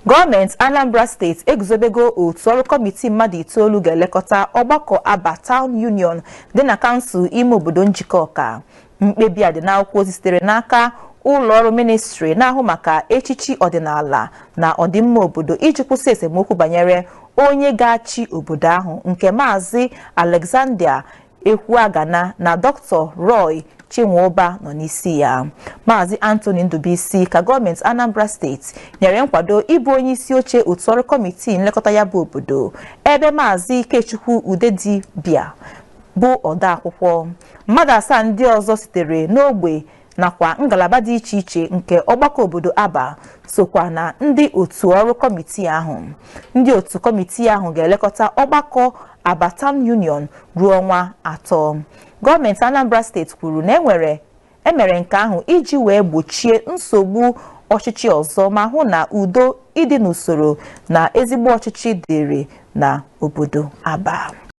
Gọọmenti Anambra Steeti eguzobego otu ọrụ kọmitii mmadụ itoolu ga-elekọta ọgbakọ Aba Town Union dị na kansụl ime obodo Njikọ Ọka. Mkpebi a dị n'akwụkwọ ozi sitere n'aka ụlọ ọrụ ministri na-ahụ maka echichi ọdịnala na ọdịmma obodo iji kwụsị esemokwu banyere onye ga-achị obodo ahụ nke Maazị Alexander Ekwuagana na Dr. Roy Chinwoba nọ n'isi ya. Maazị Anthony Ndubisi ka gọọmenti Anambra Steeti nyere nkwado ịbụ onye isi oche otu ọrụ kọmitii nlekọta ya bụ obodo, ebe Maazị Ikechukwu Udedibia bụ ọda akwụkwọ. Mmadụ asaa ndị ọzọ sitere n'ogbe nakwa ngalaba dị iche iche nke ọgbakọ obodo Aba sokwa na ndị otu ọrụ kọmitii ahụ. Ndị otu kọmitii ahụ ga-elekọta ọgbakọ Aba Town Union ruo ọnwa 3. Gọọmenti Anambra Steeti kwuru na emere nke ahụ iji wee gbochie nsogbu ọchịchị ọzọ ma hụ na udo, ịdị n'usoro na ezigbo ọchịchị dịrị na obodo Aba.